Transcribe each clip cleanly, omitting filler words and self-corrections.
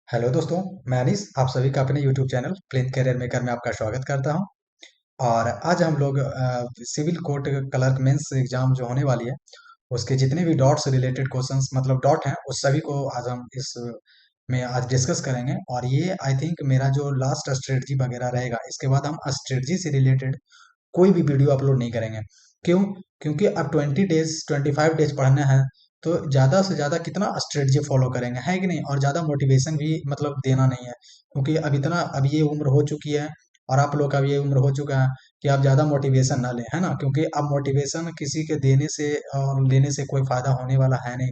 Hello दोस्तों, मैं अनीस आप सभी का अपने YouTube channel plane career maker में आपका स्वागत करता हूं। और आज हम लोग civil court clerk mains exam जो होने वाली है उसके जितने भी डॉट से रिलेटेड क्वेश्चंस मतलब डॉट हैं उस सभी को आज हम इस में आज डिस्कस करेंगे। और ये आई थिंक मेरा जो लास्ट स्ट्रेटजी वगैरह रहेगा, इसके बाद हम स्ट्रेटजी से रिलेटेड कोई भी वीडियो अपलोड नहीं करेंगे। क्यों? क्योंकि अब 20 डेज 25 डेज पढ़ना है, तो ज़्यादा से ज़्यादा कितना स्ट्रेटजी फॉलो करेंगे, है कि नहीं? और ज़्यादा मोटिवेशन भी मतलब देना नहीं है, क्योंकि अब ये उम्र हो चुकी है और आप लोग का भी ये उम्र हो चुका है कि आप ज़्यादा मोटिवेशन ना लें, है ना? क्योंकि अब मोटिवेशन किसी के देने से और लेने से कोई फ़ायदा होने वाला है नहीं।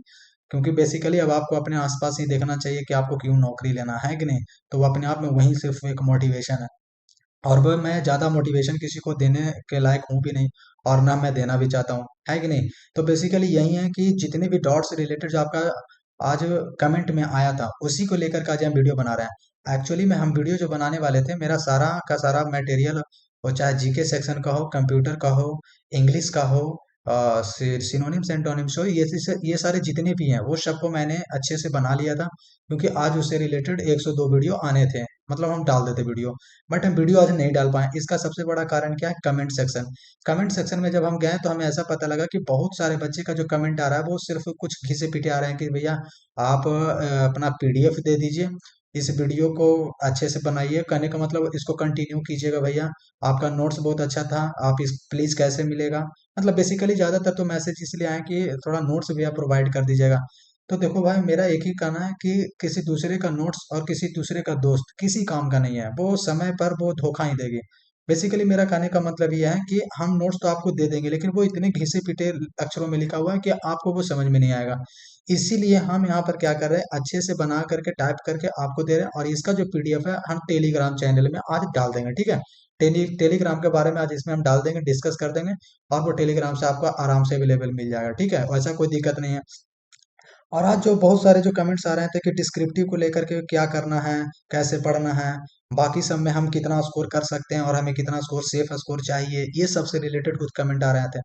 क्योंकि बेसिकली अब आपको अपने आसपास ही देखना चाहिए कि आपको क्यों नौकरी लेना है कि नहीं। तो वो अपने आप में वही सिर्फ एक मोटिवेशन है। और वो मैं ज़्यादा मोटिवेशन किसी को देने के लायक हूँ भी नहीं, और ना मैं देना भी चाहता हूँ, है कि नहीं? तो बेसिकली यही है कि जितने भी डॉट से रिलेटेड जो आपका आज कमेंट में आया था उसी को लेकर के आज हम वीडियो बना रहे हैं। एक्चुअली में हम वीडियो जो बनाने वाले थे, मेरा सारा का सारा मटेरियल, वो चाहे जीके सेक्शन का हो, कंप्यूटर का हो, इंग्लिश का हो, सिनोनिम्स एंटोनिम्स हो, ये सारे जितने भी हैं वो सबको मैंने अच्छे से बना लिया था। क्योंकि आज उससे रिलेटेड 102 वीडियो आने थे, मतलब हम डाल देते वीडियो। बट हम वीडियो आज नहीं डाल पाए, इसका सबसे बड़ा कारण क्या है? Comment section. कमेंट सेक्शन में जब हम गए तो हमें ऐसा पता लगा कि बहुत सारे बच्चे का जो कमेंट आ रहा है वो सिर्फ कुछ घिसे पिटे आ रहे हैं कि भैया आप अपना पीडीएफ दे दीजिए, इस वीडियो को अच्छे से बनाइए, कहने का मतलब इसको कंटिन्यू कीजिएगा भैया, आपका नोट्स बहुत अच्छा था, आप इस प्लीज कैसे मिलेगा। मतलब बेसिकली ज्यादातर तो मैसेज इसलिए आए कि थोड़ा नोट्स भी आप प्रोवाइड कर दीजिएगा। तो देखो भाई, मेरा एक ही कहना है कि किसी दूसरे का नोट्स और किसी दूसरे का दोस्त किसी काम का नहीं है, वो समय पर वो धोखा ही देगी। बेसिकली मेरा कहने का मतलब यह है कि हम नोट्स तो आपको दे देंगे, लेकिन वो इतने घिसे पिटे अक्षरों में लिखा हुआ है कि आपको वो समझ में नहीं आएगा। इसीलिए हम यहाँ पर क्या कर रहे हैं, अच्छे से बना करके टाइप करके आपको दे रहे हैं। और इसका जो पीडीएफ है हम टेलीग्राम चैनल में आज डाल देंगे, ठीक है? टेलीग्राम के बारे में आज इसमें हम डाल देंगे, डिस्कस कर देंगे। और वो टेलीग्राम से आपको आराम से अवेलेबल मिल जाएगा, ठीक है? वैसा कोई दिक्कत नहीं है। और आज जो बहुत सारे जो कमेंट्स आ रहे थे कि डिस्क्रिप्टिव को लेकर के क्या करना है, कैसे पढ़ना है, बाकी सब में हम कितना स्कोर कर सकते हैं और हमें कितना स्कोर सेफ स्कोर चाहिए, ये सब से रिलेटेड कुछ कमेंट आ रहे थे।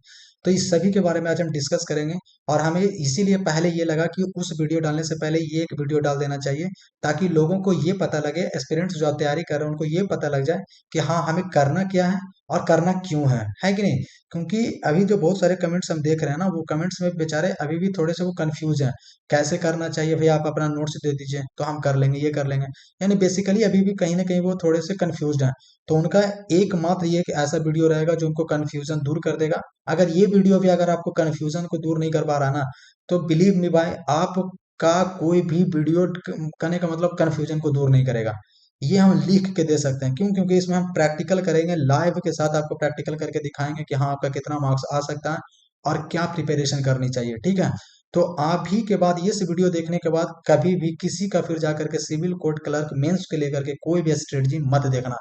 तो इस सभी के बारे में आज हम डिस्कस करेंगे। और हमें इसीलिए पहले ये लगा कि उस वीडियो डालने से पहले ये एक वीडियो डाल देना चाहिए, ताकि लोगों को ये पता लगे, एस्पिरेंट्स जो तैयारी कर रहे हैं उनको ये पता लग जाए कि हाँ, हमें करना क्या है और करना क्यों है कि नहीं? क्योंकि अभी जो बहुत सारे कमेंट्स हम देख रहे हैं ना, वो कमेंट्स में बेचारे अभी भी थोड़े से वो कंफ्यूज हैं। कैसे करना चाहिए भैया, आप अपना नोट्स दे दीजिए तो हम कर लेंगे, ये कर लेंगे। यानी बेसिकली अभी भी कहीं ना कहीं वो थोड़े से कंफ्यूज्ड हैं। तो उनका एकमात्र ये कि ऐसा वीडियो रहेगा जो उनको कंफ्यूजन दूर कर देगा। अगर ये वीडियो भी अगर आपको कंफ्यूजन को दूर नहीं कर पा रहा ना, तो बिलीव मी भाई, आपका कोई भी वीडियो करने का मतलब कंफ्यूजन को दूर नहीं करेगा। ये हम लिख के दे सकते हैं। क्यों? क्योंकि इसमें हम प्रैक्टिकल करेंगे, लाइव के साथ आपको प्रैक्टिकल करके दिखाएंगे कि हाँ, आपका कितना मार्क्स आ सकता है और क्या प्रिपरेशन करनी चाहिए, ठीक है? तो आप ही के बाद ये वीडियो देखने के बाद कभी भी किसी का फिर जाकर के सिविल कोर्ट क्लर्क मेंस के लेकर के कोई भी स्ट्रेटजी मत देखना।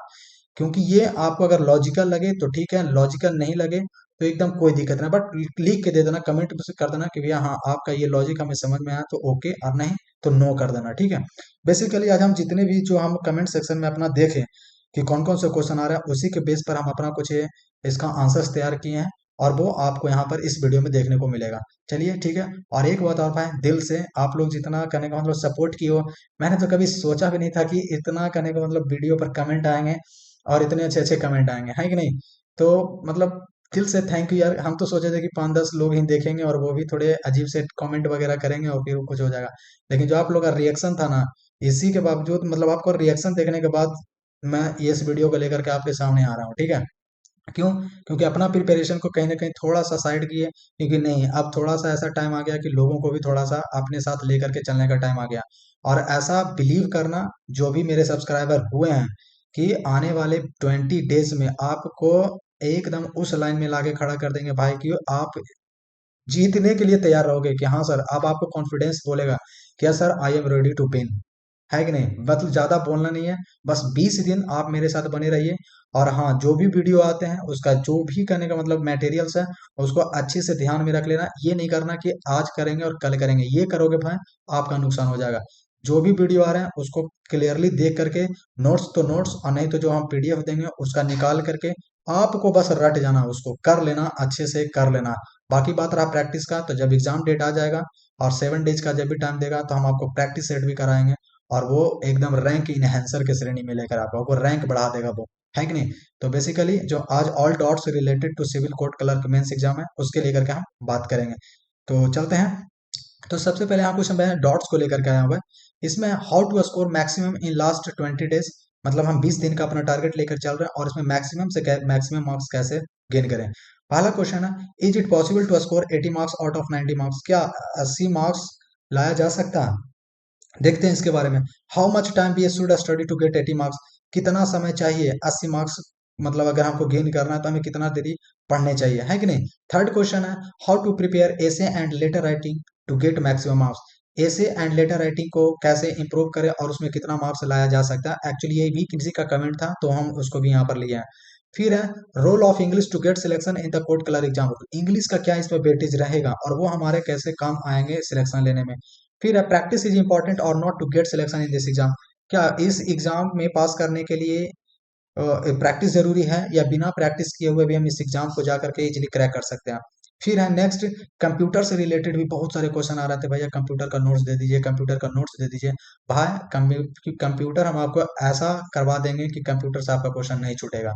क्योंकि ये आपको अगर लॉजिकल लगे तो ठीक है, लॉजिकल नहीं लगे तो एकदम कोई दिक्कत नहीं। बट लिख के दे देना, कमेंट में से कर देना कि भैया हाँ, आपका ये लॉजिक हमें समझ में आया तो ओके, और नहीं तो नो कर देना, ठीक है? बेसिकली आज हम जितने भी जो हम कमेंट सेक्शन में अपना देखें कि कौन कौन से क्वेश्चन आ रहा है, उसी के बेस पर हम अपना कुछ इसका आंसर्स तैयार किए हैं, और वो आपको यहाँ पर इस वीडियो में देखने को मिलेगा। चलिए ठीक है। और एक बात और भाई, दिल से आप लोग जितना करने का मतलब सपोर्ट किए हो, मैंने तो कभी सोचा भी नहीं था कि इतना करने का मतलब वीडियो पर कमेंट आएंगे और इतने अच्छे अच्छे कमेंट आएंगे, है कि नहीं? तो मतलब दिल से थैंक यू यार। हम तो सोचे थे कि 5-10 लोग ही देखेंगे और वो भी थोड़े अजीब से कमेंट वगैरह करेंगे और फिर वो कुछ हो जाएगा। लेकिन जो आप लोग का रिएक्शन था ना, इसी के बावजूद मतलब आपको रिएक्शन देखने के बाद मैं ये इस वीडियो को लेकर के आपके सामने आ रहा हूँ, ठीक है? क्यों? क्योंकि अपना प्रिपरेशन को कहीं ना कहीं थोड़ा सा साइड किए, क्योंकि नहीं, अब थोड़ा सा ऐसा टाइम आ गया कि लोगों को भी थोड़ा सा अपने साथ लेकर के चलने का टाइम आ गया। और ऐसा बिलीव करना, जो भी मेरे सब्सक्राइबर हुए हैं, कि आने वाले 20 डेज में आपको एकदम उस लाइन में लाके खड़ा कर देंगे भाई, कि आप जीतने के लिए तैयार रहोगे कि हाँ सर। अब आपको कॉन्फिडेंस बोलेगा कि yes sir, I am ready to win, है कि नहीं? मतलब ज्यादा बोलना नहीं है, बस 20 दिन आप मेरे साथ बने रहिए। और हाँ, जो भी वीडियो आते हैं उसका जो भी करने का मतलब मटेरियल्स है, उसको अच्छे से ध्यान में रख लेना। ये नहीं करना कि आज करेंगे और कल करेंगे, ये करोगे भाई आपका नुकसान हो जाएगा। जो भी वीडियो आ रहे हैं उसको क्लियरली देख करके, नोट्स तो नोट्स, और नहीं तो जो हम पीडीएफ देंगे उसका निकाल करके आपको बस रट जाना, उसको कर लेना, अच्छे से कर लेना। बाकी बात रहा प्रैक्टिस का, तो जब एग्जाम डेट आ जाएगा और 7 डेज का जब भी टाइम देगा तो हम आपको प्रैक्टिस सेट भी कराएंगे। और वो एकदम रैंक इनहेंसर के श्रेणी में लेकर आपका वो रैंक बढ़ा देगा वो, है कि नहीं। तो बेसिकली जो आज all doubts related to civil court clerk mains exam है उसके लेकर के हम बात करेंगे। तो चलते हैं। तो सबसे पहले यहाँ क्वेश्चन मैं डॉट्स को लेकर के आया हुआ है। इसमें how to score maximum in last 20 days, मतलब हम 20 दिन का अपना टारगेट लेकर चल रहे हैं और इसमें मैक्सिमम से मैक्सिमम मार्क्स कैसे गेन करें। पहला क्वेश्चन है, is it possible to score 80 marks out of 90 marks, क्या 80 मार्क्स लाया जा सकता है। देखते हैं इसके बारे में। How much time we should study to get 80 marks, कितना समय चाहिए 80 मार्क्स, मतलब अगर हमको गेन करना है तो हमें कितना देरी पढ़ने चाहिए, है कि नहीं। थर्ड क्वेश्चन है, how to prepare essay and letter writing to get maximum marks, essay and letter writing को कैसे इंप्रूव करें और उसमें कितना मार्क्स लाया जा सकता है। एक्चुअली ये भी किसी का कमेंट था तो हम उसको भी यहाँ पर लिए हैं। फिर है, role of English to get selection in the court clerk exam, English का क्या इसमें वेटेज रहेगा और वो हमारे कैसे काम आएंगे सिलेक्शन लेने में। फिर है, प्रैक्टिस इज इंपॉर्टेंट और not to get selection in this exam, क्या इस एग्जाम में पास करने के लिए प्रैक्टिस जरूरी है या बिना प्रैक्टिस किए हुए भी हम इस एग्जाम को जाकर के इजिली क्रैक कर सकते हैं। फिर है नेक्स्ट, कंप्यूटर से रिलेटेड भी बहुत सारे क्वेश्चन आ रहे थे, भैया कंप्यूटर का नोट्स दे दीजिए, कंप्यूटर का नोट्स दे दीजिए। भाई कंप्यूटर हम आपको ऐसा करवा देंगे कि कंप्यूटर से आपका क्वेश्चन नहीं छूटेगा,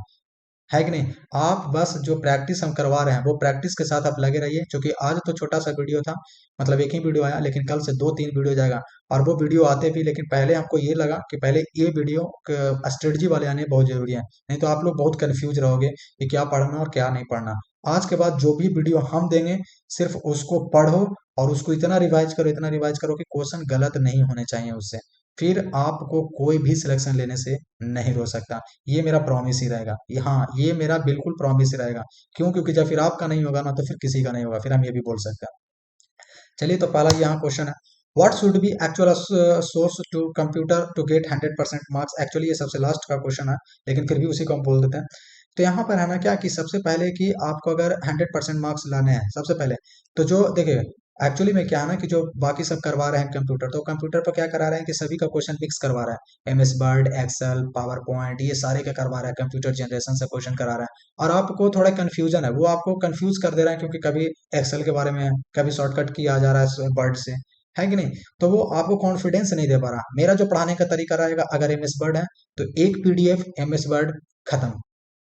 है कि नहीं। आप बस जो प्रैक्टिस हम करवा रहे हैं वो प्रैक्टिस के साथ आप लगे रहिए, क्योंकि आज तो छोटा सा वीडियो था, मतलब एक ही वीडियो आया, लेकिन कल से 2-3 वीडियो जाएगा। और वो वीडियो आते भी, लेकिन पहले हमको ये लगा कि पहले ये वीडियो स्ट्रेटजी वाले आने बहुत जरूरी है, नहीं तो आप लोग बहुत कंफ्यूज रहोगे कि क्या पढ़ना और क्या नहीं पढ़ना। आज के बाद जो भी वीडियो हम देंगे सिर्फ उसको पढ़ो और उसको इतना रिवाइज करो कि क्वेश्चन गलत नहीं होने चाहिए उससे, फिर आपको कोई भी सिलेक्शन लेने से नहीं रोक सकता। ये मेरा प्रॉमिस ही रहेगा, ये हाँ ये मेरा बिल्कुल प्रॉमिस ही रहेगा। क्यों, क्योंकि जब फिर आपका नहीं होगा ना तो फिर किसी का नहीं होगा, फिर हम ये भी बोल सकते हैं। चलिए, तो पहला यहाँ क्वेश्चन है, what should be actual source to computer to get 100% marks. Actually ये सबसे लास्ट का क्वेश्चन है, लेकिन फिर भी उसी को हम बोल देते हैं। तो यहाँ पर है ना क्या कि सबसे पहले कि आपको अगर 100% मार्क्स लाने हैं सबसे पहले, तो जो देखिए एक्चुअली में क्या है ना कि जो बाकी सब करवा रहे हैं कंप्यूटर, तो कंप्यूटर पर क्या करा रहे हैं कि सभी का क्वेश्चन फिक्स करवा रहा है, MS Word, Excel, PowerPoint, ये सारे का करवा रहा है, कंप्यूटर जनरेशन से क्वेश्चन करा रहा है। और आपको थोड़ा कंफ्यूजन है, वो आपको कंफ्यूज कर दे रहा है, क्योंकि कभी एक्सेल के बारे में कभी शॉर्टकट किया जा रहा है वर्ड से, है कि नहीं। तो वो आपको कॉन्फिडेंस नहीं दे पा रहा। मेरा जो पढ़ाने का तरीका रहेगा, अगर एमएस वर्ड है तो एक पीडीएफ एमएस वर्ड खत्म,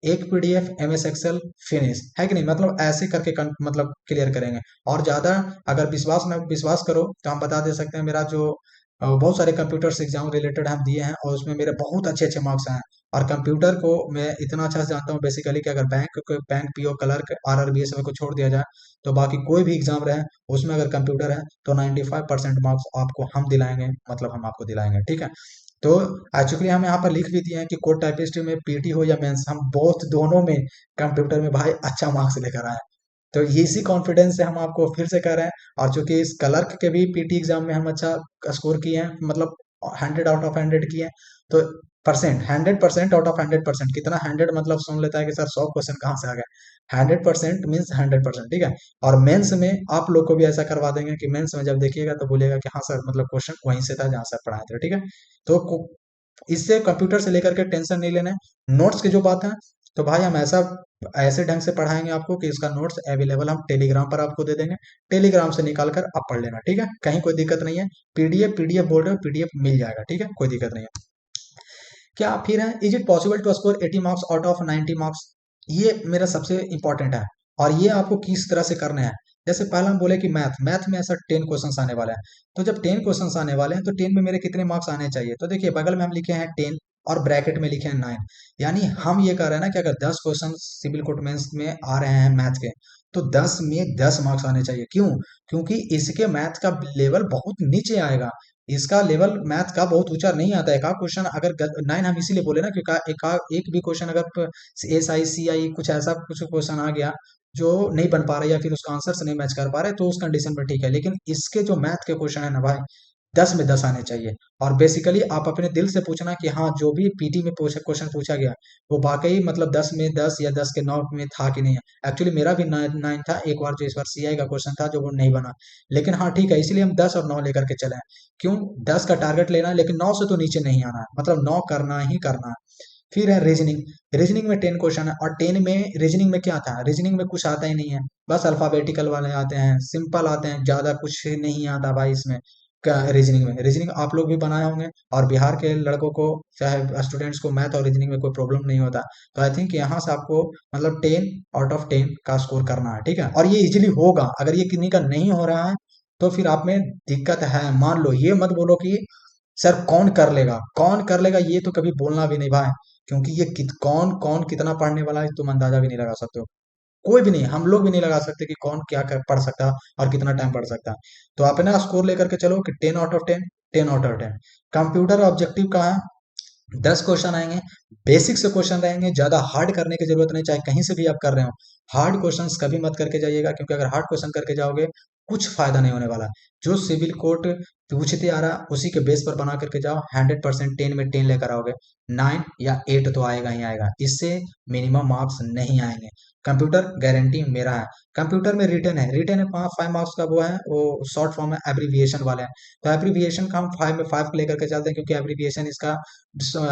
एक पीडीएफ एमएस एक्सेल फिनिश, है कि नहीं। मतलब ऐसे करके मतलब क्लियर करेंगे। और ज्यादा अगर विश्वास करो तो हम बता दे सकते हैं, मेरा जो बहुत सारे कंप्यूटर्स एग्जाम रिलेटेड हम दिए हैं और उसमें मेरे बहुत अच्छे अच्छे मार्क्स आए हैं। और कंप्यूटर को मैं इतना अच्छा से जानता हूँ बेसिकली कि अगर बैंक पीओ क्लर्क आरआरबी सब को छोड़ दिया जाए तो बाकी कोई भी एग्जाम रहे उसमें अगर कंप्यूटर है तो 95% मार्क्स आपको हम दिलाएंगे, मतलब हम आपको दिलाएंगे, ठीक है। तो एक्चुअली हम यहाँ पर लिख भी दिए हैं कि कोड टाइपिस्ट में पीटी हो या मेंस, हम बोथ दोनों में कंप्यूटर में भाई अच्छा मार्क्स लेकर आए। तो ये इसी कॉन्फिडेंस से हम आपको फिर से कह रहे हैं। और चूंकि इस क्लर्क के भी पीटी एग्जाम में हम अच्छा स्कोर किए हैं, मतलब 100 आउट ऑफ 100 किए हैं। तो 100% आउट ऑफ 100%, कितना 100 मतलब सुन लेता है कि सर 100 क्वेश्चन कहाँ से आ गए। 100% मीन्स 100%, ठीक है। और मेंस में आप लोग को भी ऐसा करवा देंगे कि मेंस में जब देखिएगा तो बोलिएगा कि हाँ सर, मतलब क्वेश्चन वहीं से था जहाँ से पढ़ाए थे, ठीक है। तो इससे कंप्यूटर से लेकर के टेंशन नहीं लेना है। नोट्स की जो बात है, तो भाई हम ऐसा ऐसे ढंग से पढ़ाएंगे आपको कि इसका नोट्स अवेलेबल हम टेलीग्राम पर आपको दे देंगे, टेलीग्राम से निकाल कर आप पढ़ लेना, ठीक है। कहीं कोई दिक्कत नहीं है। पीडीएफ बोल रहे हो, पीडीएफ मिल जाएगा, ठीक है, कोई दिक्कत नहीं है। क्या फिर है, is it possible to score 80 marks out of 90 marks, ये मेरा सबसे इंपॉर्टेंट है। और ये आपको किस तरह से करना है। जैसे पहला हम बोले कि मैथ में ऐसा 10 क्वेश्चंस आने वाला है, तो जब 10 क्वेश्चंस आने वाले हैं तो 10 में मेरे कितने मार्क्स आने चाहिए। तो देखिए बगल में हम लिखे हैं 10 और ब्रैकेट में लिखे हैं 9, यानी हम ये कह रहे हैं ना कि अगर 10 क्वेश्चन सिविल कोर्ट मेंस में आ रहे हैं मैथ के, तो 10 में 10 मार्क्स आने चाहिए। क्यों, क्योंकि इसके मैथ का लेवल बहुत नीचे आएगा, इसका लेवल मैथ का बहुत ऊंचा नहीं आता है। एक क्वेश्चन अगर 9 हम इसीलिए बोले ना क्योंकि एक भी क्वेश्चन अगर SI CI कुछ ऐसा कुछ क्वेश्चन आ गया जो नहीं बन पा रहा है या फिर उसका आंसर से नहीं मैच कर पा रहे, तो उस कंडीशन में ठीक है। लेकिन इसके जो मैथ के क्वेश्चन है ना भाई, 10 में 10 आने चाहिए। और बेसिकली आप अपने दिल से पूछना कि हाँ जो भी पीटी में क्वेश्चन पूछा गया वो वाकई मतलब 10 में 10 या 10 के 9 में था कि नहीं है। एक्चुअली मेरा भी 9 था एक बार, जो इस बार CI का क्वेश्चन था जो वो नहीं बना। लेकिन हाँ ठीक है, इसीलिए हम 10 और 9 लेकर के चले हैं। क्यों, 10 का टारगेट लेना है, लेकिन 9 से तो नीचे नहीं आना है, मतलब 9 करना ही करना है। फिर है रीजनिंग, रीजनिंग में 10 क्वेश्चन है, और 10 में रीजनिंग में क्या आता है, रीजनिंग में कुछ आता ही नहीं है, बस अल्फाबेटिकल वाले आते हैं, सिंपल आते हैं, ज्यादा कुछ नहीं आता भाई इसमें। रीजनिंग में, रीजनिंग आप लोग भी बनाए होंगे, और बिहार के लड़कों को चाहे स्टूडेंट्स को मैथ और रीजनिंग में कोई प्रॉब्लम नहीं होता। तो आई थिंक यहाँ से आपको मतलब 10 आउट ऑफ 10 का स्कोर करना है, ठीक है। और ये इजीली होगा। अगर ये किन्हीं का नहीं हो रहा है तो फिर आप में दिक्कत है। मान लो, ये मत बोलो कि सर कौन कर लेगा, कौन कर लेगा, ये तो कभी बोलना भी नहीं भाई। क्योंकि ये कौन कौन कितना पढ़ने वाला है तुम अंदाजा भी नहीं लगा सकते हो। कोई भी नहीं, हम लोग भी नहीं लगा सकते कि कौन क्या पढ़ सकता है और कितना टाइम पढ़ सकता है। तो अपना स्कोर लेकर के चलो कि 10 out of 10, 10 out of 10। Computer objective का है, 10 क्वेश्चन आएंगे। बेसिक से क्वेश्चन रहेंगे, ज्यादा हार्ड करने की जरूरत नहीं, चाहे कहीं से भी आप कर रहे हो। हार्ड क्वेश्चंस कभी मत करके जाइएगा, क्योंकि अगर हार्ड क्वेश्चन करके जाओगे कुछ फायदा नहीं होने वाला। जो सिविल कोर्ट पूछते आ रहा उसी के बेस पर बना करके जाओ, 100% 10 में 10 लेकर आओगे। 9 या 8 तो आएगा ही आएगा, इससे मिनिमम मार्क्स नहीं आएंगे। कंप्यूटर गारंटी मेरा है। कंप्यूटर में रिटर्न है, रिटर्न है 5 मार्क्स का, वो है वो शॉर्ट फॉर्म है, एब्रीविएशन वाले हैं। तो एब्रीविएशन का हम 5 में 5 लेकर के चलते हैं, क्योंकि एब्रीविएशन इसका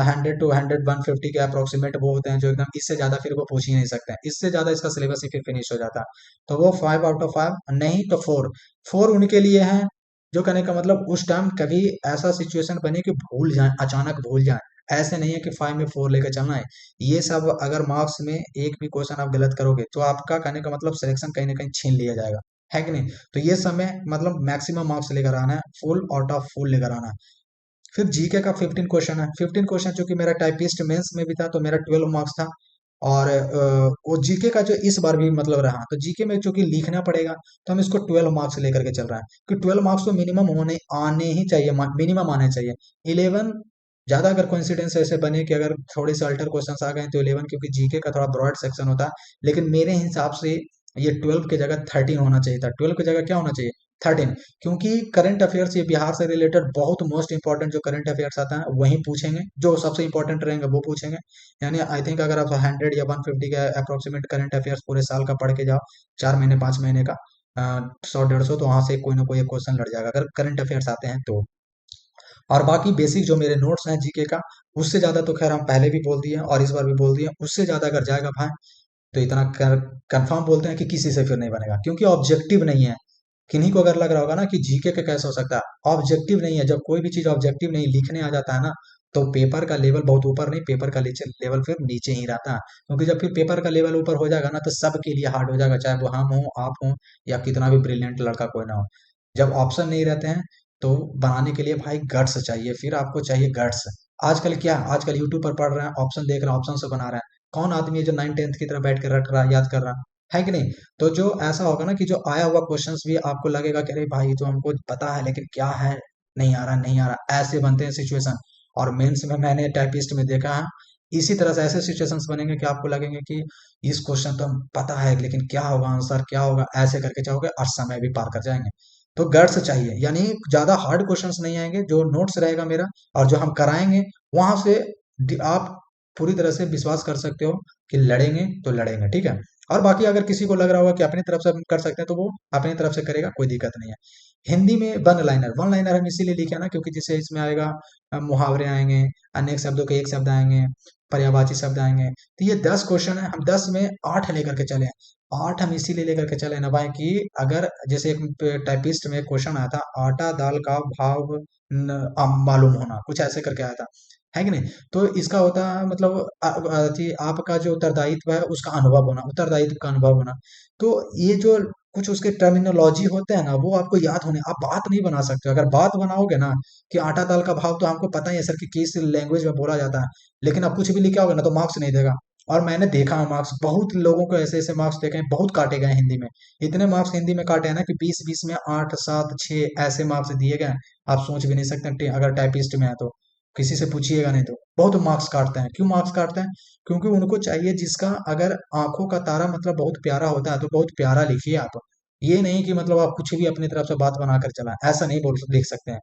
100 to 100 150 के अप्रोक्सीमेट वो होते हैं, जो एकदम इससे ज्यादा फिर वो पूछ ही नहीं सकते हैं, इससे ज्यादा इसका सिलेबस ही फिर फिनिश हो जाता है। तो वो 5 आउट ऑफ 5 नहीं तो 4। 4 उनके लिए है जो कहने का मतलब उस टाइम कभी ऐसा सिचुएशन बने कि भूल जाए, अचानक भूल जाए। ऐसे नहीं है कि 5 में 4 लेकर चलना है। ये सब अगर मार्क्स में एक भी क्वेश्चन आप गलत करोगे तो आपका कहने का मतलब सिलेक्शन कहीं ना कहीं छीन लिया जाएगा, है कि नहीं। तो ये समय मतलब मैक्सिमम मार्क्स लेकर आना है, फुल आउट ऑफ फुल लेकर आना है। फिर जीके का 15 क्वेश्चन है। 15 क्वेश्चन चूंकि मेरा टाइपिस्ट मेंस में भी था तो मेरा 12 मार्क्स था। और वो जीके का जो इस बार भी मतलब रहा, तो जीके में चूंकि लिखना पड़ेगा तो हम इसको 12 मार्क्स लेकर के चल रहा है, कि 12 मार्क्स तो मिनिमम होने आने ही चाहिए, मिनिमम आने चाहिए। 11 ज्यादा अगर कोइंसिडेंस ऐसे बने कि अगर थोड़े से अल्टर क्वेश्चंस आ गए तो 11, क्योंकि जीके का थोड़ा ब्रॉड सेक्शन होता है। लेकिन मेरे हिसाब से ये 12 की जगह 13 होना चाहिए था। 12 की जगह क्या होना चाहिए, 13। क्योंकि करंट अफेयर्स ये बिहार से रिलेटेड बहुत मोस्ट इंपॉर्टेंट जो करंट अफेयर्स आता है वही पूछेंगे, जो सबसे इंपॉर्टेंट रहेंगे वो पूछेंगे। यानी आई थिंक अगर आप 100 या 150 का अप्रोक्सीमेट करंट अफेयर्स पूरे साल का पढ़ के जाओ, 4 महीने 5 महीने का, 100 150, तो वहां से कोई ना कोई एक क्वेश्चन लड़ जाएगा अगर करंट अफेयर्स आते हैं तो। और बाकी बेसिक जो मेरे नोट्स हैं जीके का, उससे ज्यादा तो खैर हम पहले भी बोल दिए और इस बार भी बोल दिए, उससे ज्यादा अगर जाएगा भाई तो इतना कंफर्म बोलते हैं कि किसी से फिर नहीं बनेगा, क्योंकि ऑब्जेक्टिव नहीं है। किन्हीं को अगर लग रहा होगा ना कि जीके का कैसे हो सकता है, ऑब्जेक्टिव नहीं है। जब कोई भी चीज ऑब्जेक्टिव नहीं लिखने आ जाता है ना, तो पेपर का लेवल बहुत ऊपर नहीं, पेपर का लेवल फिर नीचे ही रहता है। क्योंकि जब फिर पेपर का लेवल ऊपर हो जाएगा ना तो सबके लिए हार्ड हो जाएगा, चाहे वो हम हो आप हो या कितना भी ब्रिलियंट लड़का कोई ना हो। जब ऑप्शन नहीं रहते हैं तो बनाने के लिए भाई गट्स चाहिए, फिर आपको चाहिए गट्स। आजकल क्या, आजकल यूट्यूब पर पढ़ रहे हैं, ऑप्शन देख रहे हैं, ऑप्शन से बना रहे हैं। कौन आदमी है जो 9 10th की तरह बैठ कर रट रहा है, याद कर रहा है कि नहीं। तो जो ऐसा होगा ना कि जो आया हुआ क्वेश्चंस भी आपको लगेगा कि अरे भाई तो हमको पता है लेकिन क्या है, नहीं आ रहा नहीं आ रहा, ऐसे बनते हैं सिचुएशन। और मेंस में मैंने टाइपिस्ट में देखा है, इसी तरह से ऐसे सिचुएशंस बनेंगे कि आपको लगेंगे कि इस क्वेश्चन तो हम पता है लेकिन क्या होगा, आंसर क्या होगा, ऐसे करके जाओगे और समय भी पार कर जाएंगे। तो गट्स चाहिए, यानी ज्यादा हार्ड क्वेश्चंस नहीं आएंगे, जो नोट्स रहेगा मेरा और जो हम कराएंगे वहां से आप पूरी तरह से विश्वास कर सकते हो कि लड़ेंगे तो लड़ेंगे, ठीक है। और बाकी अगर किसी को लग रहा होगा कि अपनी तरफ से हम कर सकते हैं तो वो अपनी तरफ से करेगा, कोई दिक्कत नहीं है। हिंदी में वन लाइनर हम इसीलिए लिखे ना क्योंकि जैसे इसमें आएगा मुहावरे आएंगे, अनेक शब्दों के एक शब्द आएंगे, पर्यायवाची शब्द आएंगे। तो ये 10 क्वेश्चन है, हम 10 में 8 लेकर के चले। 8 हम इसीलिए लेकर के चले ना भाई कि अगर जैसे एक टाइपिस्ट में क्वेश्चन आया था, आटा दाल का भाव मालूम होना, कुछ ऐसे करके आया था, है कि नहीं। तो इसका होता है मतलब आपका जो उत्तरदायित्व है उसका अनुभव होना, उत्तरदायित्व का अनुभव होना। तो ये जो कुछ उसके टर्मिनोलॉजी होते हैं ना वो आपको याद होने, आप बात नहीं बना सकते। अगर बात बनाओगे ना कि आटा दाल का भाव तो हमको पता ही है सर कि किस लैंग्वेज में बोला जाता है, लेकिन आप कुछ भी लिखा होगा ना तो मार्क्स नहीं देगा। और मैंने देखा है मार्क्स, बहुत लोगों को ऐसे ऐसे मार्क्स देखे हैं, बहुत काटे गए हैं हिंदी में। इतने मार्क्स हिंदी में काटे हैं ना कि 20 20 में 8 7 6 ऐसे मार्क्स दिए गए हैं। आप सोच भी नहीं सकते अगर टाइपिस्ट में है तो। किसी से पूछिएगा नहीं तो बहुत मार्क्स काटते हैं। क्यों मार्क्स काटते हैं, क्योंकि उनको चाहिए जिसका अगर आंखों का तारा मतलब बहुत प्यारा होता है तो बहुत प्यारा लिखिए आप। ये नहीं कि मतलब आप कुछ भी अपनी तरफ से बात बनाकर चला, ऐसा नहीं बोल लिख सकते हैं।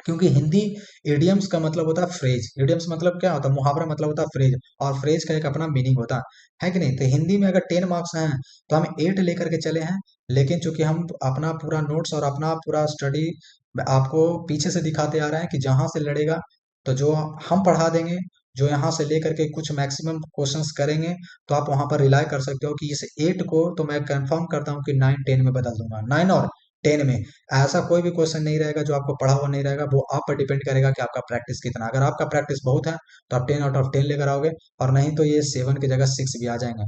क्योंकि हिंदी इडियम्स का मतलब होता है फ्रेज, इडियम्स मतलब क्या होता है, मुहावरा मतलब होता है फ्रेज, और फ्रेज का एक अपना मीनिंग होता है कि नहीं। तो हिंदी में अगर 10 मार्क्स हैं तो हम 8 लेकर के चले हैं। लेकिन चूंकि हम अपना पूरा नोट्स और अपना पूरा स्टडी आपको पीछे से दिखाते आ रहे हैं कि जहां से लड़ेगा तो जो हम पढ़ा देंगे, जो यहाँ से लेकर के कुछ मैक्सिमम क्वेश्चंस करेंगे, तो आप वहां पर रिलाई कर सकते हो कि इस 8 को तो मैं कंफर्म करता हूँ कि 9 10 में बदल दूंगा। 9 और 10 में। ऐसा कोई भी क्वेश्चन नहीं रहेगा जो आपको पढ़ा हुआ नहीं रहेगा, वो आप पर डिपेंड करेगा कि आपका प्रैक्टिस कितना। अगर आपका प्रैक्टिस बहुत है तो आप 10 आउट ऑफ 10 लेकर आओगे, और नहीं तो ये 7 की जगह 6 भी आ जाएंगे।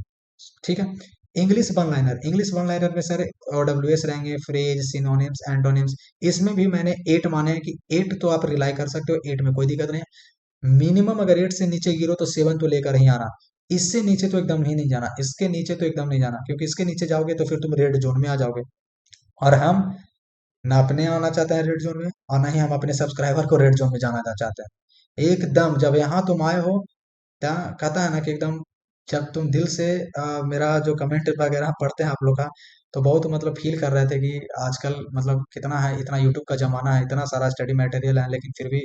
ठीक है। इंग्लिश वन लाइनर में सर OWS रहेंगे, फ्रेज, सिनोनिम्स, एंटोनिम्स। इसमें भी मैंने 8 माने हैं कि 8 तो आप रिलाई कर सकते हो, 8 में कोई दिक्कत नहीं है। मिनिमम अगर 8 से नीचे गिरो तो 7 तो लेकर ही आना, इससे नीचे तो एकदम ही नहीं जाना, इसके नीचे तो एकदम नहीं जाना, क्योंकि इसके नीचे जाओगे तो फिर तुम रेड जोन में आ जाओगे। और हम ना अपने आना चाहते हैं रेड जोन में, और ना ही हम अपने सब्सक्राइबर को रेड जोन में जाना चाहते हैं। एकदम जब यहाँ तुम आए हो, कहता है ना कि एकदम जब तुम दिल से मेरा जो कमेंट वगैरह पढ़ते हैं आप लोग का, तो बहुत मतलब फील कर रहे थे कि आजकल मतलब कितना है, इतना यूट्यूब का जमाना है, इतना सारा स्टडी मटेरियल है, लेकिन फिर भी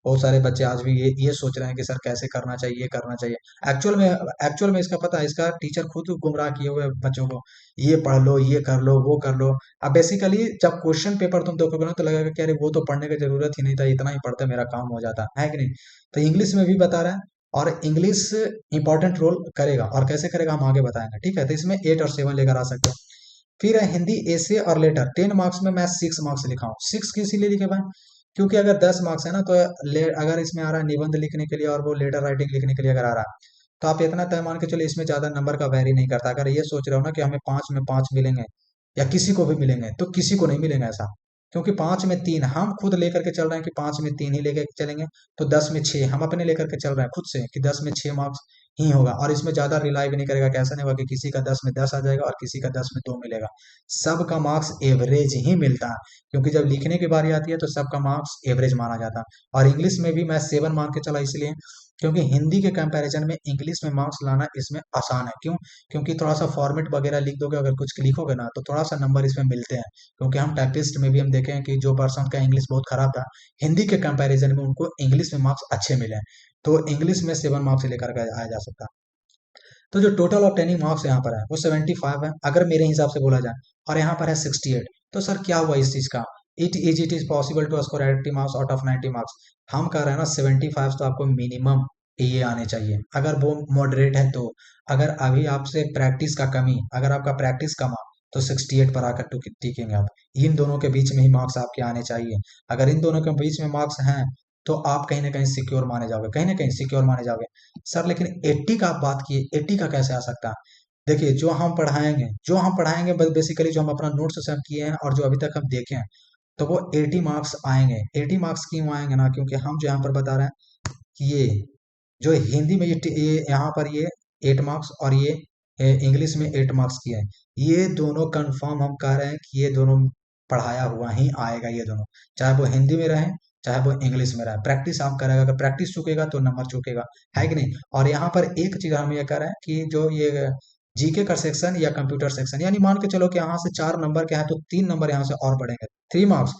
बहुत सारे बच्चे आज भी ये सोच रहे हैं कि सर कैसे करना चाहिए, ये करना चाहिए। एक्चुअल में इसका पता है, इसका टीचर खुद गुमराह किए हुए बच्चों को, ये पढ़ लो, ये कर लो, वो कर लो। अब बेसिकली जब क्वेश्चन पेपर तुम देखोगे ना तो लगेगा कि अरे वो तो पढ़ने की जरूरत ही नहीं था, इतना ही पढ़ते मेरा काम हो जाता है कि नहीं। तो इंग्लिश में भी बता रहा है, और इंग्लिश इंपॉर्टेंट रोल करेगा, और कैसे करेगा हम आगे बताएंगे। ठीक है, तो इसमें 8 और 7 लेकर आ सकते हो। फिर है हिंदी एसे और लेटर, 10 मार्क्स में मैं 6 मार्क्स लिखा हूँ। 6 किस लिए लिखे भाई? क्योंकि अगर 10 मार्क्स है ना, तो अगर इसमें आ रहा है निबंध लिखने के लिए और वो लेटर राइटिंग लिखने के लिए अगर आ रहा है, तो आप इतना तय मान के चलिए इसमें ज्यादा नंबर का वैरी नहीं करता। अगर ये सोच रहे हो ना कि हमें 5 में 5 मिलेंगे, या किसी को भी मिलेंगे, तो किसी को नहीं मिलेंगे ऐसा। क्योंकि 5 में 3 हम खुद लेकर के चल रहे हैं कि 5 में 3 ही लेकर चलेंगे, तो 10 में 6 हम अपने लेकर के चल रहे हैं खुद से कि 10 में 6 मार्क्स ही होगा। और इसमें ज्यादा रिलाई भी नहीं करेगा, कैसा नहीं होगा कि किसी का 10 में 10 आ जाएगा और किसी का 10 में 2 मिलेगा। सबका मार्क्स एवरेज ही मिलता है, क्योंकि जब लिखने की बारी आती है तो सबका मार्क्स एवरेज माना जाता है। और इंग्लिश में भी मैं 7 मान के चला, इसलिए क्योंकि हिंदी के कंपैरिजन में इंग्लिश में मार्क्स लाना इसमें आसान है। क्यों? क्योंकि थोड़ा सा फॉर्मेट वगैरह लिख दोगे, अगर कुछ लिखोगे ना, तो थोड़ा सा नंबर इसमें मिलते हैं। क्योंकि हम टाइपिस्ट में भी हम देखे हैं कि जो पर्सन का इंग्लिश बहुत खराब था, हिंदी के कंपैरिजन में उनको इंग्लिश में मार्क्स अच्छे मिले हैं। तो इंग्लिश में 7 मार्क्स लेकर के आया जा सकता है। तो जो टोटल ऑब्टेनिंग मार्क्स यहाँ पर है वो 75 है, अगर मेरे हिसाब से बोला जाए, और यहाँ पर है 68। तो सर क्या हुआ इस चीज का? It is possible to score 80 marks out of 90 marks. हम कह रहे हैं ना 75 तो आपको मिनिमम ये आने चाहिए, अगर वो मॉडरेट है तो। अगर अभी आपसे प्रैक्टिस का कमी, अगर आपका प्रैक्टिस कमा, तो 68 पर आकर टिकेंगे आप। इन दोनों के बीच में ही मार्क्स आपके आने चाहिए। अगर इन दोनों के बीच में मार्क्स हैं, तो आप कहीं ना कहीं सिक्योर माने जाओगे, कहीं ना कहीं सिक्योर माने जाओगे। सर लेकिन 80 का आप बात किए, 80 का कैसे आ सकता है? देखिए जो हम पढ़ाएंगे बेसिकली जो हम अपना नोट्स से किए हैं और जो अभी तक हम देखे हैं, तो वो 80 मार्क्स आएंगे। 80 मार्क्स क्यों आएंगे ना, क्योंकि हम जो यहाँ पर बता रहे हैं कि ये जो हिंदी में ये यहाँ पर ये 8 मार्क्स, और ये इंग्लिश में 8 मार्क्स की है। ये दोनों कंफर्म हम कह रहे हैं कि ये दोनों पढ़ाया हुआ ही आएगा, ये दोनों, चाहे वो हिंदी में रहे चाहे वो इंग्लिश में रहे। प्रैक्टिस आप करेगा, अगर प्रैक्टिस चुकेगा तो नंबर चुकेगा, है कि नहीं। और यहाँ पर एक चीज हम ये कह रहे हैं कि जो ये जीके का सेक्शन या कंप्यूटर सेक्शन, यानी मान के चलो कि यहाँ से 4 नंबर के हैं, तो 3 नंबर यहाँ से और बढ़ेंगे, 3 मार्क्स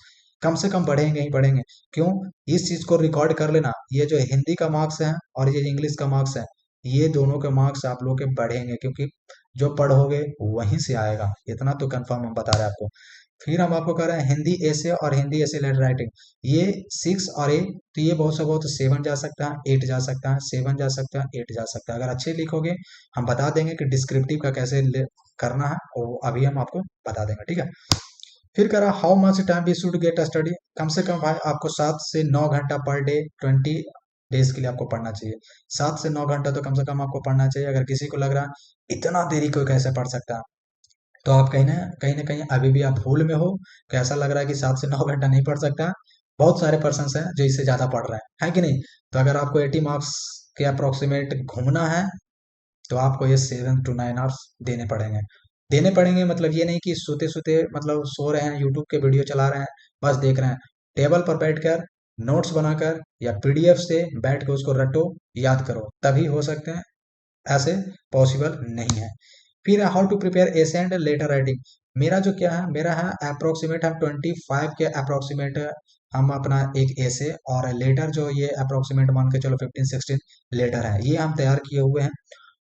कम से कम बढ़ेंगे ही बढ़ेंगे। क्यों? इस चीज को रिकॉर्ड कर लेना, ये जो हिंदी का मार्क्स है और ये इंग्लिश का मार्क्स है, ये दोनों के मार्क्स आप लोग के बढ़ेंगे, क्योंकि जो पढ़ोगे वहीं से आएगा, इतना तो कंफर्म हम बता रहे हैं आपको। फिर हम आपको कह रहे हैं हिंदी ऐसे और हिंदी ऐसे लेटर राइटिंग, ये 6 और 8, तो ये बहुत से बहुत 7 जा सकता है, 8 जा सकता है, 7 जा सकता है, 8 जा सकता है। अगर अच्छे लिखोगे हम बता देंगे कि डिस्क्रिप्टिव का कैसे करना है, वो अभी हम आपको बता देंगे। ठीक है। फिर कह रहा how much time we should get study. कम से कम भाई आपको 7 से 9 घंटा पर डे, 20 डेज के लिए आपको पढ़ना चाहिए। 7 से 9 घंटा तो कम से कम आपको पढ़ना चाहिए। अगर किसी को लग रहा है इतना देरी कोई कैसे पढ़ सकता है, तो आप कहीं ना कहीं अभी भी आप भूल में हो। कैसा लग रहा है कि 7 से 9 घंटा नहीं पढ़ सकता। बहुत सारे पर्सन हैं जो इससे ज्यादा पढ़ रहे हैं, है कि नहीं। तो अगर आपको 80 मार्क्स के अप्रोक्सीमेट घूमना है, तो आपको ये 7 to 9 आवर्स देने पड़ेंगे। मतलब ये नहीं कि सोते सोते मतलब सो रहे हैं, यूट्यूब के वीडियो चला रहे हैं, बस देख रहे हैं। टेबल पर बैठकर नोट्स बनाकर या पीडीएफ से बैठ के उसको रटो, याद करो, तभी हो सकते हैं, ऐसे पॉसिबल नहीं है। फिर how to prepare essay and letter writing. मेरा जो क्या है, मेरा है अप्रोक्सीमेट, हम 25 के अप्रोक्सीमेट हम अपना एक एसे, और लेटर जो ये अप्रोक्सीमेट मान के चलो 15-16 लेटर है, ये हम तैयार किए हुए हैं।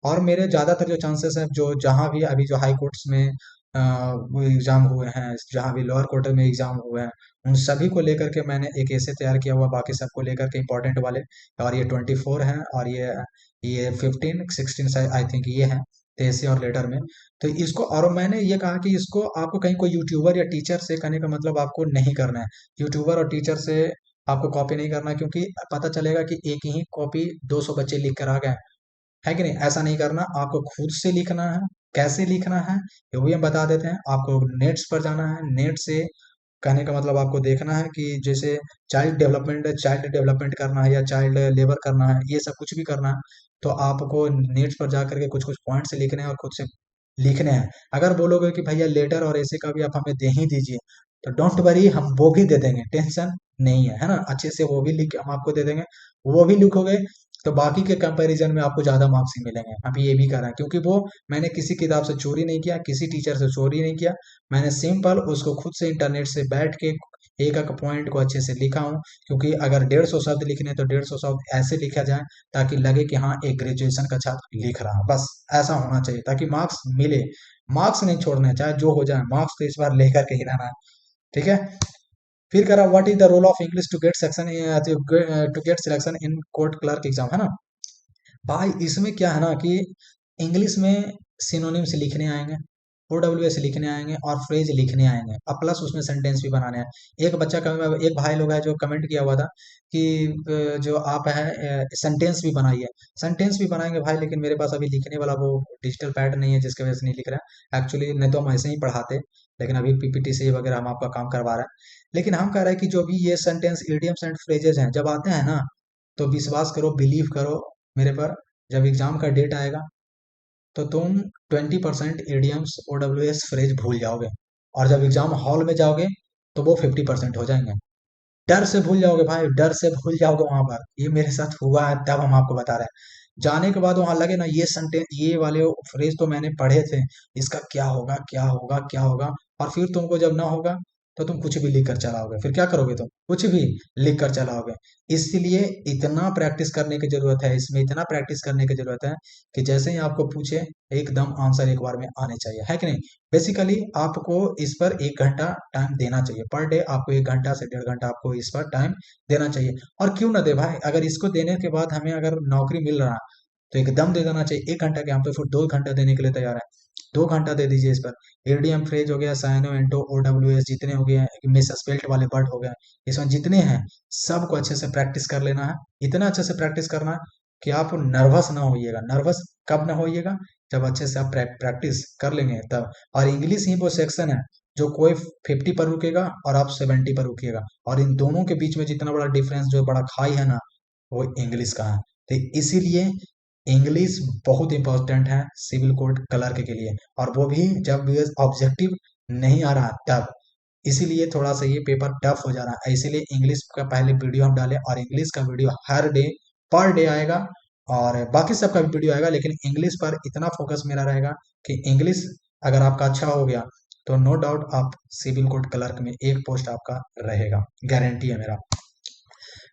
और मेरे ज़्यादातर जो चांसेस हैं, जो जहाँ भी अभी जो हाई कोर्ट्स में वो एग्ज़ाम हुए हैं, जहाँ भी लोअर कोर्ट में एग्ज़ाम हुए हैं, उन सभी को लेकर के मैंने एक ऐसे तैयार किया हुआ, बाकी सबको लेकर के इंपॉर्टेंट वाले। और ये 24 हैं, और ये 15-16 आई थिंक ये है। तेसी और लेटर में। तो इसको, और मैंने ये कहा कि इसको आपको कहीं कोई यूट्यूबर या टीचर से करने का मतलब आपको नहीं करना है। यूट्यूबर और टीचर से आपको कॉपी नहीं करना है, क्योंकि पता चलेगा कि एक ही कॉपी 200 बच्चे लिख कर आ गए, है कि नहीं। ऐसा नहीं करना, आपको खुद से लिखना है। कैसे लिखना है ये भी हम बता देते हैं। आपको नेट्स पर जाना है। नेट से कहने का मतलब आपको देखना है कि जैसे चाइल्ड डेवलपमेंट करना है या चाइल्ड लेबर करना है, ये सब कुछ भी करना है, तो आपको नेट पर जा करके कुछ कुछ पॉइंट्स लिखने हैं और खुद से लिखने हैं। अगर बोलोगे कि भैया लेटर और ऐसे का भी आप हमें दे ही दीजिए, तो डोंट वरी, हम वो भी दे देंगे, टेंशन नहीं है ना। अच्छे से वो भी लिख के हम आपको दे देंगे। वो भी लिखोगे तो बाकी के कंपैरिजन में आपको ज़्यादा मार्क्स ही मिलेंगे। हम ये भी कर रहे हैं, क्योंकि वो मैंने किसी किताब से चोरी नहीं किया, किसी टीचर से चोरी नहीं किया। मैंने सिंपल उसको खुद से इंटरनेट से बैठ के एक एक पॉइंट को अच्छे से लिखा हूँ। क्योंकि अगर 150 शब्द लिखने हैं, तो 150 शब्द ऐसे लिखा जाए ताकि लगे कि हाँ, एक ग्रेजुएशन का छात्र लिख रहा है। बस ऐसा होना चाहिए ताकि मार्क्स मिले। मार्क्स नहीं छोड़ने, चाहे जो हो जाए, मार्क्स तो इस बार लेकर के ही रहना है। ठीक है। फिर कह रहा what is the role of English to get section, to get selection in court clerk exam, है ना। भाई इसमें क्या है ना कि इंग्लिश में सिनोनिम्स लिखने आएंगे, OWS लिखने आएंगे और फ्रेज लिखने आएंगे, और प्लस उसमें सेंटेंस भी बनाने हैं। एक भाई लोग है जो कमेंट किया हुआ था कि जो आप है सेंटेंस भी बनाइए। सेंटेंस भी बनाएंगे भाई, लेकिन मेरे पास अभी लिखने वाला वो डिजिटल पैड नहीं है, जिसकी वजह से नहीं लिख रहा है। एक्चुअली नहीं तो हम ऐसे ही पढ़ाते, लेकिन अभी PPT से वगैरह हम आपका काम करवा रहे हैं। लेकिन हम कह रहे हैं कि जो भी ये सेंटेंस, इडियम्स एंड फ्रेजेस हैं, जब आते हैं ना, तो विश्वास करो, बिलीव करो मेरे पर, जब एग्जाम का डेट आएगा तो तुम 20% ईडीएम्स OWS फ्रेज भूल जाओगे, और जब एग्जाम हॉल में जाओगे तो वो 50% हो जाएंगे। डर से भूल जाओगे भाई, डर से भूल जाओगे। वहां पर ये मेरे साथ हुआ है, तब हम आपको बता रहे हैं। जाने के बाद वहां लगे ना, ये सेंटेंस, ये वाले फ्रेज तो मैंने पढ़े थे, इसका क्या होगा, क्या होगा, क्या होगा। और फिर तुमको जब ना होगा तो तुम कुछ भी लिख कर चलाओगे। फिर क्या करोगे तुम? कुछ भी लिख कर चलाओगे। इसलिए इतना प्रैक्टिस करने की जरूरत है, इसमें इतना प्रैक्टिस करने की जरूरत है कि जैसे ही आपको पूछे, एकदम आंसर एक बार में आने चाहिए, है कि नहीं। बेसिकली आपको इस पर 1 घंटा टाइम देना चाहिए पर डे। आपको 1 घंटा से 1.5 घंटा आपको इस पर टाइम देना चाहिए। और क्यों ना दे भाई, अगर इसको देने के बाद हमें अगर नौकरी मिल रहा है तो एकदम दे देना चाहिए। 1 घंटा के, हम तो फिर 2 घंटा देने के लिए तैयार है। 2 घंटा दे दीजिए इस पर। एडीएम फ्रेज हो गया, साइनो एंटो OWS जितने हो गए, मिस स्पेल्ट वाले वर्ड हो गए, इसमें जितने हैं सबको अच्छे से प्रैक्टिस कर लेना है। इतना अच्छे से प्रैक्टिस करना है कि आप नर्वस ना होइएगा। नर्वस कब ना होइएगा? जब अच्छे से आप प्रैक्टिस कर लेंगे तब। और इंग्लिश ही वो सेक्शन है जो कोई 50 पर रुकेगा और आप 70 पर रुकिएगा, और इन दोनों के बीच में जितना बड़ा डिफरेंस, जो बड़ा खाई है ना, वो इंग्लिश का है। तो इसीलिए इंग्लिश बहुत इंपॉर्टेंट है सिविल कोड क्लर्क के लिए, और वो भी जब ऑब्जेक्टिव नहीं आ रहा तब। इसीलिए थोड़ा सा ये पेपर टफ हो जा रहा है, इसीलिए इंग्लिश का पहले वीडियो हम डालें, और इंग्लिश का वीडियो हर डे पर डे आएगा, और बाकी सबका भी वीडियो आएगा, लेकिन इंग्लिश पर इतना फोकस मेरा रहेगा कि इंग्लिश अगर आपका अच्छा हो गया तो नो डाउट आप सिविल कोड क्लर्क में एक पोस्ट आपका रहेगा, गारंटी है मेरा।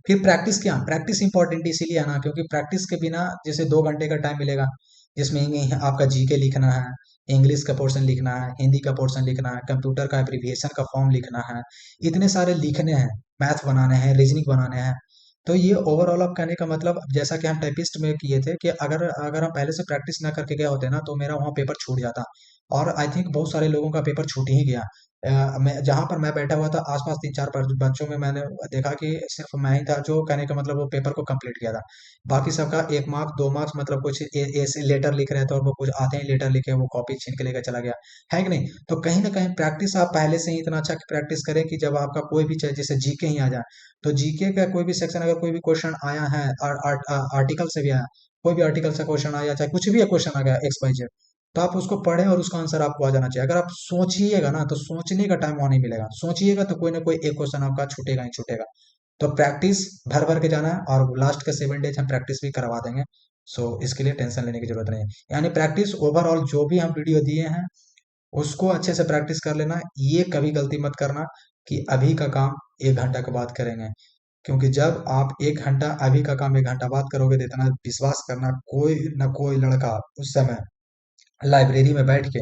फिर प्रैक्टिस, क्या प्रैक्टिस इंपॉर्टेंट इसीलिए है ना, क्योंकि प्रैक्टिस के बिना जैसे 2 घंटे का टाइम मिलेगा, जिसमें आपका जीके लिखना है, इंग्लिश का पोर्शन लिखना है, हिंदी का पोर्शन लिखना है, कंप्यूटर का एब्रिविएशन का फॉर्म लिखना है, इतने सारे लिखने हैं, मैथ बनाने हैं, रीजनिंग बनाने हैं। तो ये ओवरऑल आप कहने का मतलब, जैसा कि हम टाइपिस्ट में किए थे कि अगर अगर हम पहले से प्रैक्टिस ना करके गए होते ना, तो मेरा वहाँ पेपर छूट जाता। और आई थिंक बहुत सारे लोगों का पेपर छूट ही गया। मैं जहाँ पर मैं बैठा हुआ था, आसपास 3-4 बच्चों में मैंने देखा कि सिर्फ मैं ही था जो कहने का मतलब वो पेपर को कंप्लीट किया था। बाकी सबका 1 मार्क 2 मार्क्स, मतलब कुछ ऐसे लेटर लिख रहे थे, और वो कुछ आते ही लेटर लिखे, वो कॉपी छीन के लेकर चला गया, है कि नहीं। तो कहीं ना कहीं प्रैक्टिस आप पहले से ही इतना अच्छा प्रैक्टिस करें कि जब आपका कोई भी, चाहे जैसे जीके ही आ जाए, तो जीके का कोई भी सेक्शन, अगर कोई भी क्वेश्चन आया है, आर्टिकल से भी आया, कोई भी आर्टिकल से क्वेश्चन आया, चाहे कुछ भी क्वेश्चन आ गया XYZ, तो आप उसको पढ़ें और उसका आंसर आपको आ जाना चाहिए। अगर आप सोचिएगा ना, तो सोचने का टाइम वहां नहीं मिलेगा। सोचिएगा तो कोई ना कोई एक क्वेश्चन आपका छूटेगा ही छूटेगा। तो प्रैक्टिस भर भर के जाना है, और लास्ट के 7 डेज हम प्रैक्टिस भी करवा देंगे। सो इसके लिए टेंशन लेने की जरूरत नहीं है। यानी प्रैक्टिस ओवरऑल जो भी हम वीडियो दिए हैं उसको अच्छे से प्रैक्टिस कर लेना। ये कभी गलती मत करना कि अभी का काम 1 घंटा के बाद करेंगे, क्योंकि जब आप 1 घंटा, अभी का काम 1 घंटा बाद करोगे, तो इतना विश्वास करना, कोई ना कोई लड़का उस समय लाइब्रेरी में बैठ के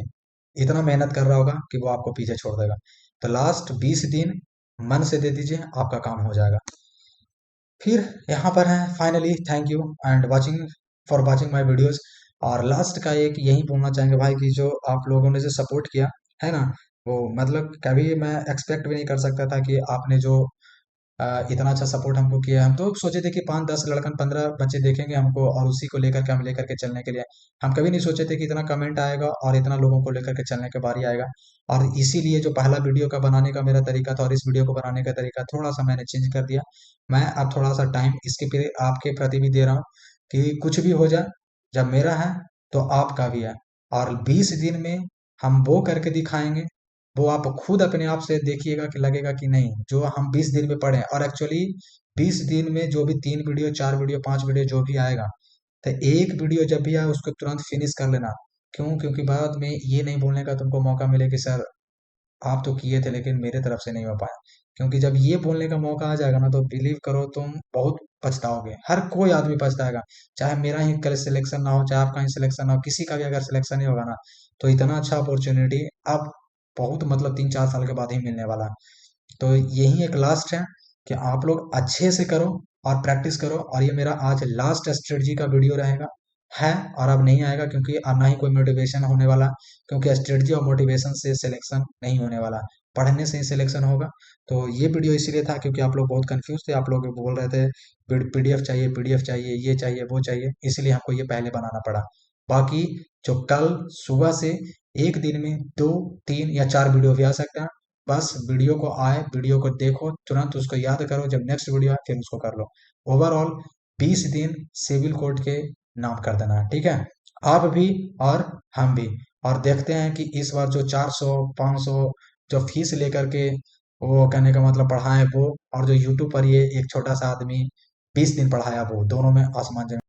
इतना मेहनत कर रहा होगा कि वो आपको पीछे छोड़ देगा। तो लास्ट 20 दिन मन से दे दीजिए, आपका काम हो जाएगा। फिर यहाँ पर है finally, thank you and watching for watching my videos. और लास्ट का एक यही बोलना चाहेंगे भाई कि जो आप लोगों ने जो सपोर्ट किया है ना, वो मतलब कभी मैं एक्सपेक्ट भी नहीं कर सकता था कि आपने जो इतना अच्छा सपोर्ट हमको किया। हम तो सोचे थे कि 5-10 लड़कन 15 बच्चे देखेंगे हमको और उसी को लेकर के हम लेकर के चलने के लिए। हम कभी नहीं सोचे थे कि इतना कमेंट आएगा और इतना लोगों को लेकर के चलने के बारी आएगा। और इसीलिए जो पहला वीडियो का बनाने का मेरा तरीका था और इस वीडियो को बनाने का तरीका थोड़ा सा मैंने चेंज कर दिया। मैं अब थोड़ा सा टाइम इसके पे आपके प्रति भी दे रहा हूँ कि कुछ भी हो जाए, जब मेरा है तो आपका भी है। और 20 दिन में हम वो करके दिखाएंगे, वो आप खुद अपने आप से देखिएगा कि लगेगा कि नहीं जो हम 20 दिन में पढ़े। और एक्चुअली 20 दिन में जो भी 3 वीडियो 4 वीडियो 5 वीडियो जो भी आएगा, तो एक वीडियो जब भी आए उसको तुरंत फिनिश कर लेना। क्यों? क्योंकि बाद में ये नहीं बोलने का तुमको मौका मिले कि सर आप तो किए थे लेकिन मेरे तरफ से नहीं हो पाया। क्योंकि जब ये बोलने का मौका आ जाएगा ना तो बिलीव करो तुम बहुत पछताओगे। हर कोई आदमी पछताएगा, चाहे मेरा ही कल सिलेक्शन ना हो, चाहे आपका ही सिलेक्शन ना हो, किसी का भी अगर सिलेक्शन नहीं होगा ना, तो इतना अच्छा अपॉर्चुनिटी अब बहुत मतलब 3-4 साल के बाद ही मिलने वाला है। तो यही एक लास्ट है कि आप लोग अच्छे से करो और प्रैक्टिस करो। और ये मेरा आज लास्ट स्ट्रेटजी का वीडियो रहेगा है, और अब नहीं आएगा क्योंकि अब ना ही कोई मोटिवेशन होने वाला, क्योंकि स्ट्रेटजी और मोटिवेशन से सिलेक्शन नहीं होने वाला, पढ़ने से ही सिलेक्शन होगा। तो ये वीडियो इसीलिए था क्योंकि आप लोग बहुत कंफ्यूज थे, आप लोग बोल रहे थे पीडीएफ चाहिए, पीडीएफ चाहिए, ये चाहिए वो चाहिए, इसलिए हमको ये पहले बनाना पड़ा। बाकी जो कल सुबह से एक दिन में 2, 3 या 4 वीडियो भी आ सकता है। बस वीडियो को आए, वीडियो को देखो, तुरंत उसको याद करो, जब नेक्स्ट वीडियो आए फिर उसको कर लो। ओवरऑल 20 दिन सिविल कोड के नाम कर देना है, ठीक है? आप भी और हम भी। और देखते हैं कि इस बार जो 400-500 जो फीस लेकर के वो कहने का मतलब पढ़ाए वो, और जो यूट्यूब पर ये एक छोटा सा आदमी 20 दिन पढ़ाया, वो दोनों में आसमान जमीन